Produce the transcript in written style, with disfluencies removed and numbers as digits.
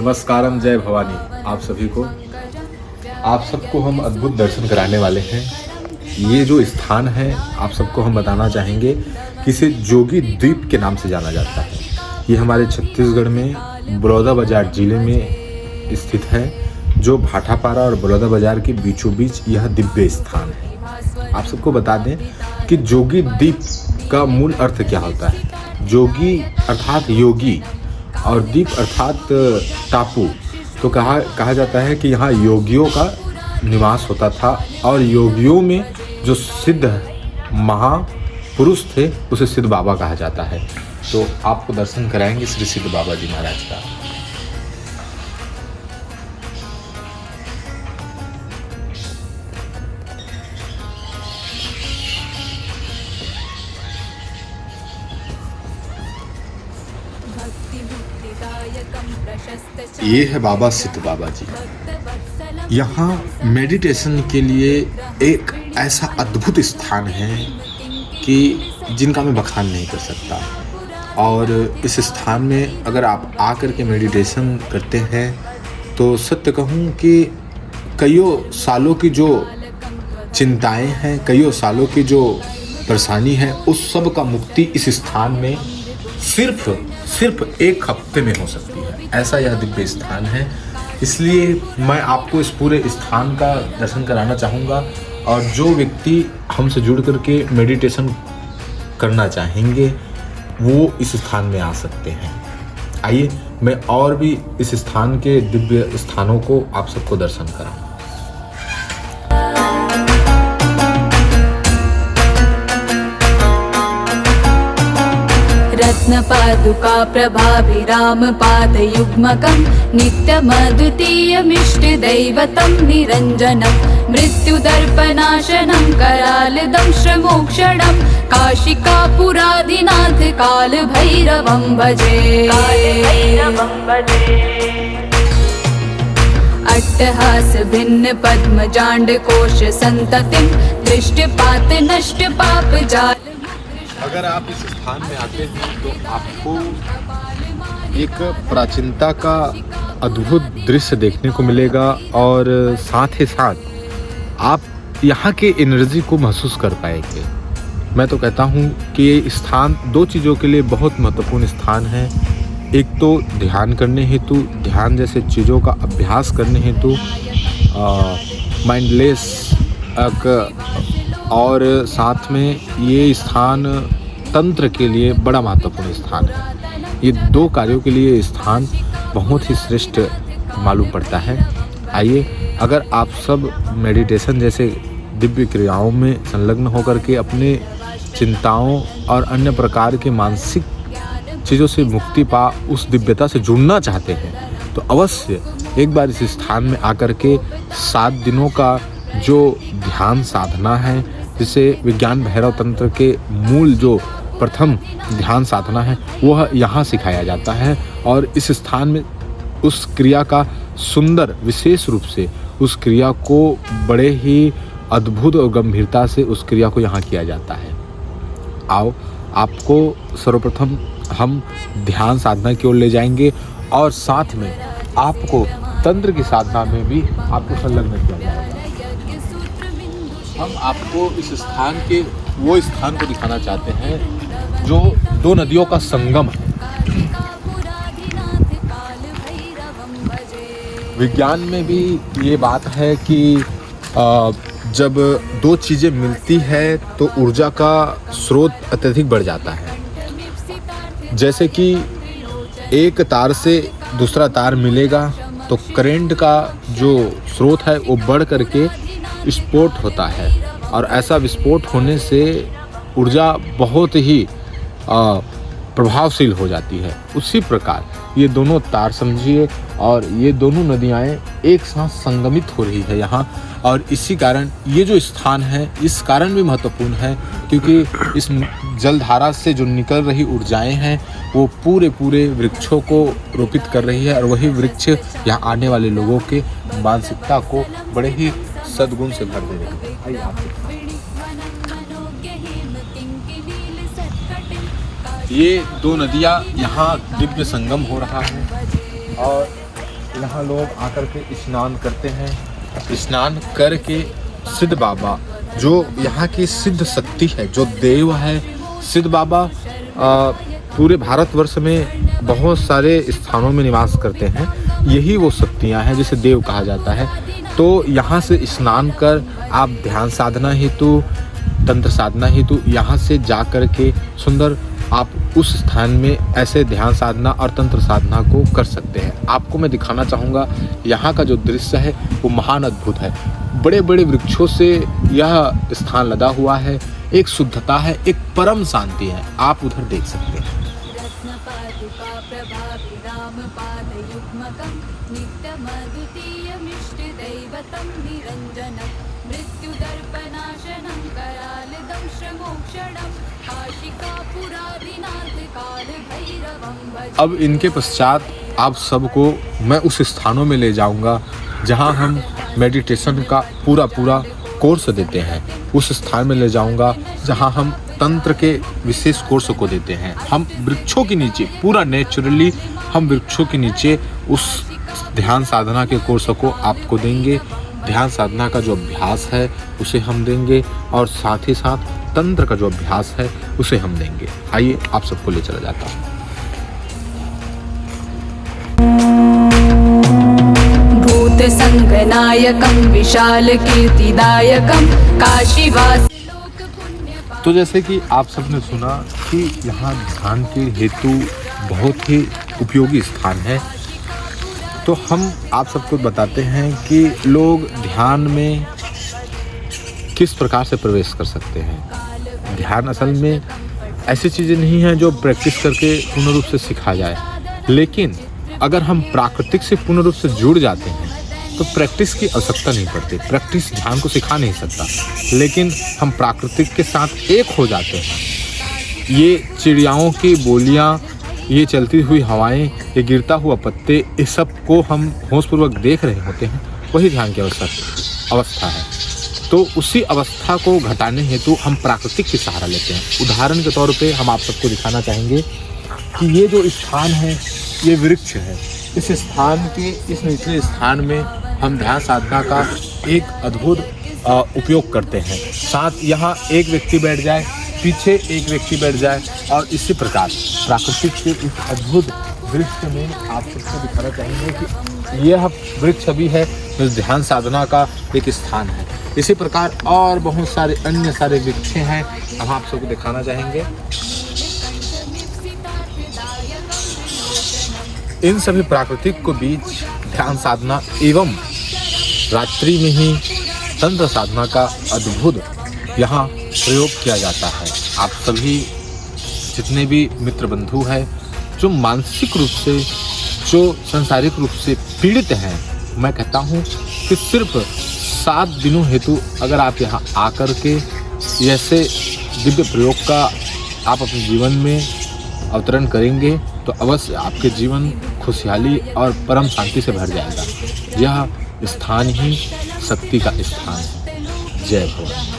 नमस्कारम, जय भवानी आप सभी को। आप सबको हम अद्भुत दर्शन कराने वाले हैं। ये जो स्थान है आप सबको हम बताना चाहेंगे कि इसे जोगी द्वीप के नाम से जाना जाता है। ये हमारे छत्तीसगढ़ में बलौदाबाजार जिले में स्थित है, जो भाटापारा और बलौदाबाजार के बीचों बीच यह दिव्य स्थान है। आप सबको बता दें कि जोगी द्वीप का मूल अर्थ क्या होता है। जोगी अर्थात योगी और द्वीप अर्थात टापू। तो कहा जाता है कि यहाँ योगियों का निवास होता था और योगियों में जो सिद्ध महापुरुष थे उसे सिद्ध बाबा कहा जाता है। तो आपको दर्शन कराएंगे श्री सिद्ध बाबा जी महाराज का। ये है बाबा सिद्ध बाबा जी। यहाँ मेडिटेशन के लिए एक ऐसा अद्भुत स्थान है कि जिनका मैं बखान नहीं कर सकता। और इस स्थान में अगर आप आकर के मेडिटेशन करते हैं तो सत्य कहूँ कि कईयों सालों की जो चिंताएं हैं, कईयों सालों की जो परेशानी है, उस सब का मुक्ति इस स्थान में सिर्फ एक हफ्ते में हो सकती है। ऐसा यह दिव्य स्थान है। इसलिए मैं आपको इस पूरे स्थान का दर्शन कराना चाहूँगा और जो व्यक्ति हमसे जुड़ करके मेडिटेशन करना चाहेंगे वो इस स्थान में आ सकते हैं। आइए मैं और भी इस स्थान के दिव्य स्थानों को आप सबको दर्शन कराऊँ। रत्नपादुका प्रभाभिराम पादयुग्मकं नित्यमद्वितीयमिष्टदैवतं निरञ्जनं मृत्युदर्पनाशनं करालदंश्रमोक्षणं काशिकापुरादिनाथ कालभैरवं भजे। अट्टहास भिन्न पद्मजाण्ड कोश संततिं दृष्टपात नष्ट पाप जाल। अगर आप इस स्थान में आते हैं तो आपको एक प्राचीनता का अद्भुत दृश्य देखने को मिलेगा और साथ ही साथ आप यहाँ के एनर्जी को महसूस कर पाएंगे। मैं तो कहता हूँ कि ये स्थान दो चीज़ों के लिए बहुत महत्वपूर्ण स्थान है। एक तो ध्यान करने हेतु, ध्यान जैसे चीज़ों का अभ्यास करने हेतु, माइंडलेस और साथ में ये स्थान तंत्र के लिए बड़ा महत्वपूर्ण स्थान है। ये दो कार्यों के लिए स्थान बहुत ही श्रेष्ठ मालूम पड़ता है। आइए, अगर आप सब मेडिटेशन जैसे दिव्य क्रियाओं में संलग्न होकर के अपने चिंताओं और अन्य प्रकार के मानसिक चीज़ों से मुक्ति पा उस दिव्यता से जुड़ना चाहते हैं तो अवश्य एक बार इस स्थान में आकर के 7 दिनों का जो ध्यान साधना है, जिसे विज्ञान भैरव तंत्र के मूल जो प्रथम ध्यान साधना है वह यहाँ सिखाया जाता है। और इस स्थान में उस क्रिया का सुंदर विशेष रूप से उस क्रिया को बड़े ही अद्भुत और गंभीरता से उस क्रिया को यहाँ किया जाता है। आओ, आपको सर्वप्रथम हम ध्यान साधना की ओर ले जाएंगे और साथ में आपको तंत्र की साधना में भी आपको संलग्न किया जाएगा। हम आपको इस स्थान के वो स्थान को दिखाना चाहते हैं जो दो नदियों का संगम है। विज्ञान में भी ये बात है कि जब दो चीज़ें मिलती है तो ऊर्जा का स्रोत अत्यधिक बढ़ जाता है। जैसे कि एक तार से दूसरा तार मिलेगा तो करंट का जो स्रोत है वो बढ़ करके विस्फोट होता है और ऐसा विस्फोट होने से ऊर्जा बहुत ही प्रभावशील हो जाती है। उसी प्रकार ये दोनों तार समझिए और ये दोनों नदियाँ एक साथ संगमित हो रही है यहाँ। और इसी कारण ये जो स्थान है इस कारण भी महत्वपूर्ण है क्योंकि इस जलधारा से जो निकल रही ऊर्जाएं हैं वो पूरे वृक्षों को रोपित कर रही है और वही वृक्ष यहाँ आने वाले लोगों के मानसिकता को बड़े ही सद्गुण से भर दे रहे हैं। ये दो नदियाँ यहाँ दिव्य संगम हो रहा है और यहाँ लोग आकर के स्नान करते हैं। स्नान करके सिद्ध बाबा जो यहाँ की सिद्ध शक्ति है, जो देव है, सिद्ध बाबा पूरे भारतवर्ष में बहुत सारे स्थानों में निवास करते हैं। यही वो शक्तियाँ हैं जिसे देव कहा जाता है। तो यहाँ से स्नान कर आप ध्यान साधना हेतु, तंत्र साधना हेतु यहाँ से जा कर के सुंदर आप उस स्थान में ऐसे ध्यान साधना और तंत्र साधना को कर सकते हैं। आपको मैं दिखाना चाहूँगा यहाँ का जो दृश्य है वो महान अद्भुत है। बड़े बड़े वृक्षों से यह स्थान लदा हुआ है। एक शुद्धता है, एक परम शांति है। आप उधर देख सकते हैं। अब इनके पश्चात आप सबको मैं उस स्थानों में ले जाऊंगा जहां हम मेडिटेशन का पूरा कोर्स देते हैं। उस स्थान में ले जाऊंगा जहां हम तंत्र के विशेष कोर्स को देते हैं। हम वृक्षों के नीचे पूरा नेचुरली हम वृक्षों के नीचे उस ध्यान साधना के कोर्स को आपको देंगे। ध्यान साधना का जो अभ्यास है उसे हम देंगे और साथ ही साथ तंत्र का जो अभ्यास है उसे हम देंगे। आइए आप सबको ले चला जाता हूँ। भूत संगनायकं विशाल कीर्तिदायकं काशीवास। तो जैसे कि आप सबने सुना कि यहाँ ध्यान के हेतु बहुत ही उपयोगी स्थान है। तो हम आप सबको बताते हैं कि लोग ध्यान में किस प्रकार से प्रवेश कर सकते हैं। ध्यान असल में ऐसी चीज़ें नहीं हैं जो प्रैक्टिस करके पूर्ण रूप से सिखा जाए, लेकिन अगर हम प्राकृतिक से पूर्ण रूप से जुड़ जाते हैं तो प्रैक्टिस की आवश्यकता नहीं पड़ती। प्रैक्टिस ध्यान को सिखा नहीं सकता, लेकिन हम प्राकृतिक के साथ एक हो जाते हैं। ये चिड़ियाओं की बोलियाँ, ये चलती हुई हवाएं, ये गिरता हुआ पत्ते, इस सब को हम होशपूर्वक देख रहे होते हैं। वही ध्यान की अवस्था है। तो उसी अवस्था को घटाने हेतु हम प्राकृतिक की सहारा लेते हैं। उदाहरण के तौर पे हम आप सबको दिखाना चाहेंगे कि ये जो स्थान है ये वृक्ष है। इस स्थान के इस निचले स्थान में हम ध्यान साधना का एक अद्भुत उपयोग करते हैं। साथ यहाँ एक व्यक्ति बैठ जाए, पीछे एक व्यक्ति बैठ जाए और इसी प्रकार प्राकृतिक के इस अद्भुत वृक्ष में आप सबको दिखाना चाहेंगे कि यह वृक्ष भी है जो ध्यान साधना का एक स्थान है। इसी प्रकार और बहुत सारे अन्य सारे वृक्ष हैं, हम आप सबको दिखाना चाहेंगे। इन सभी प्राकृतिक को बीच ध्यान साधना एवं रात्रि में ही तंत्र साधना का अद्भुत यहाँ प्रयोग किया जाता है। आप सभी जितने भी मित्र बंधु हैं जो मानसिक रूप से, जो सांसारिक रूप से पीड़ित हैं, मैं कहता हूँ कि सिर्फ 7 दिनों हेतु अगर आप यहाँ आकर के ऐसे दिव्य प्रयोग का आप अपने जीवन में अवतरण करेंगे तो अवश्य आपके जीवन खुशहाली और परम शांति से भर जाएगा। यह स्थान ही शक्ति का स्थान है। जय भगवान।